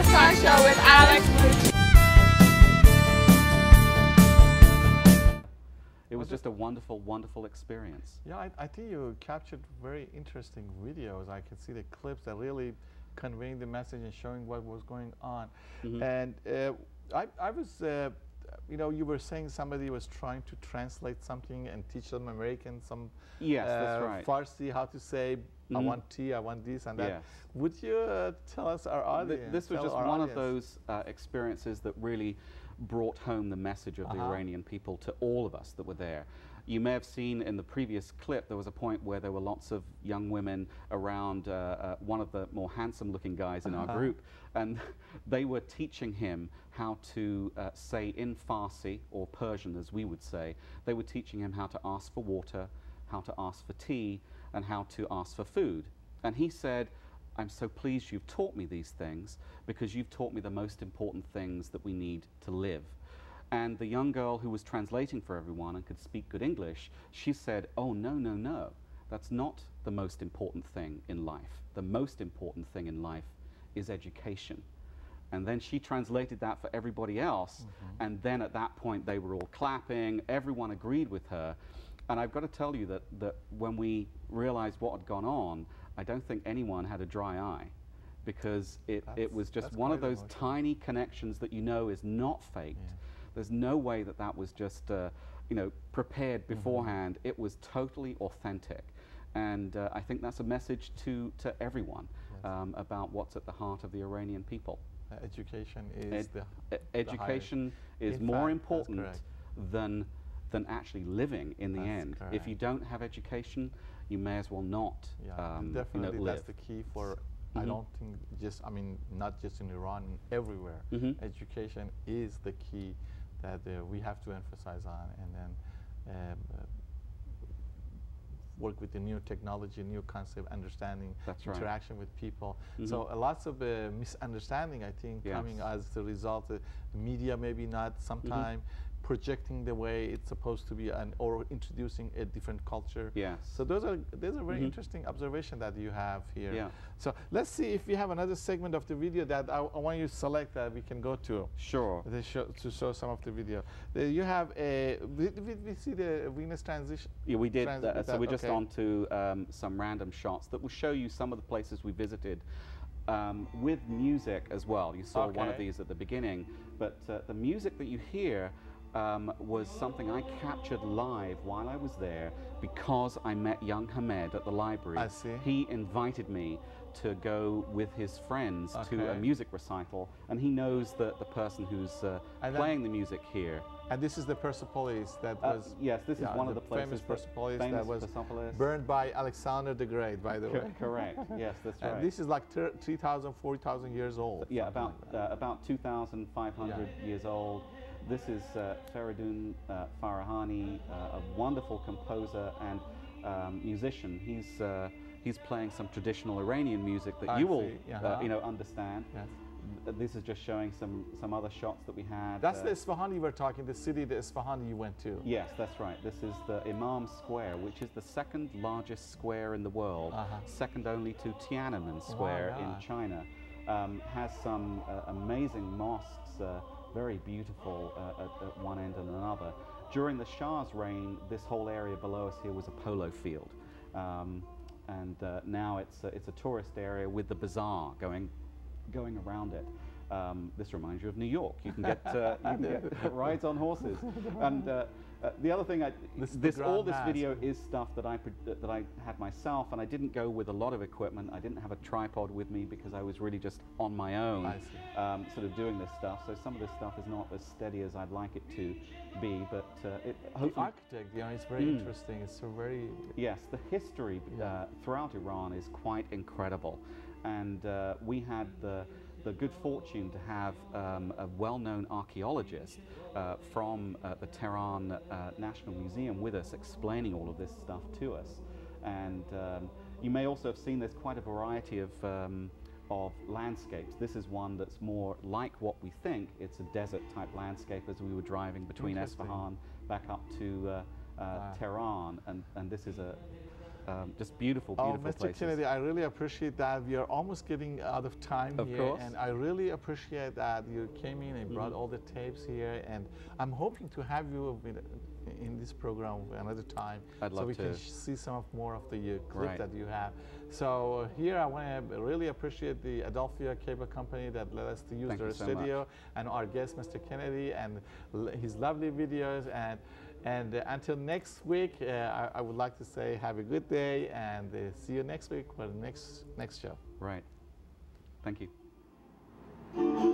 Crosstalk Show with Alex. It was just a wonderful, wonderful experience. Yeah, I think you captured very interesting videos. I could see the clips that really conveying the message and showing what was going on. And I was, you know, you were saying somebody was trying to translate something and teach them American some that's right. Farsi, how to say, I want tea, I want this and that. Yes. Would you tell us our audience? This was just one of those experiences that really brought home the message of the Iranian people to all of us that were there. You may have seen in the previous clip there was a point where there were lots of young women around one of the more handsome looking guys in our group, and they were teaching him how to say in Farsi, or Persian as we would say, they were teaching him how to ask for water, how to ask for tea, and how to ask for food. And he said, I'm so pleased you've taught me these things because you've taught me the most important things that we need to live. And the young girl who was translating for everyone and could speak good English, she said, oh, no, no, no. That's not the most important thing in life. The most important thing in life is education. And then she translated that for everybody else. And then at that point, they were all clapping. Everyone agreed with her. And I've got to tell you that when we realized what had gone on, I don't think anyone had a dry eye, because it was just one of those tiny connections that you know is not faked. There's no way that that was just you know, prepared beforehand. It was totally authentic. And I think that's a message to everyone about what's at the heart of the Iranian people. Education is education is more important than actually living in the end. Correct. If you don't have education, you may as well not definitely you know, live. That's the key for, I don't think just, I mean, not just in Iran, everywhere. Education is the key that we have to emphasize on, and then work with the new technology, new concept, understanding, interaction with people. So lots of misunderstanding, I think, coming as the result of the media maybe not sometime projecting the way it's supposed to be, or introducing a different culture. So those are very interesting observation that you have here. So let's see if we have another segment of the video that I want you to select that we can go to. Sure. To show some of the video. You have a, we see the Venus transition? Yeah, we did. So we're just on to some random shots that will show you some of the places we visited. With music as well. You saw one of these at the beginning, but the music that you hear was something I captured live while I was there because I met young Hamed at the library. I see. He invited me to go with his friends to a music recital, and he knows the person who's playing the music here. And this is the Persepolis that was... yes, this is one of the places. Famous Persepolis that was burned by Alexander the Great, by the way. Correct, yes, that's right. And this is like 3,000, 4,000 years old. Yeah, about 2,500 years old. This is Feridun Farahani, a wonderful composer and musician. He's playing some traditional Iranian music that you will you know, understand. This is just showing some other shots that we had. That's the Isfahan you were talking, the city, the Isfahan you went to. Yes, that's right. This is the Imam Square, which is the second largest square in the world, second only to Tiananmen Square in China. Has some amazing mosques, very beautiful at one end and another. During the Shah's reign, this whole area below us here was a polo field. And now it's a tourist area with the bazaar going around it. This reminds you of New York. You can get rides on horses. And the other thing, all this video is stuff that I had myself, and I didn't go with a lot of equipment. I didn't have a tripod with me because I was really just on my own, sort of doing this stuff. So some of this stuff is not as steady as I'd like it to be, but hopefully... The architect, you know, it's very interesting. It's so very... Yes, the history throughout Iran is quite incredible. And we had the good fortune to have a well-known archaeologist from the Tehran National Museum with us, explaining all of this stuff to us. And you may also have seen there's quite a variety of landscapes. This is one that's more like what we think. It's a desert-type landscape as we were driving between Isfahan back up to Tehran, and this is just beautiful, beautiful Mr. places. Kennedy, I really appreciate that. We are almost getting out of time here. Of course. And I really appreciate that you came in and brought all the tapes here. And I'm hoping to have you in this program another time. I'd love so we to. can see some more of the clip that you have. So here I want to really appreciate the Adelphia Cable Company that let us to use their studio, and our guest, Mr. Kennedy, and his lovely videos. And until next week, I would like to say have a good day, and see you next week for the next show. Right. Thank you.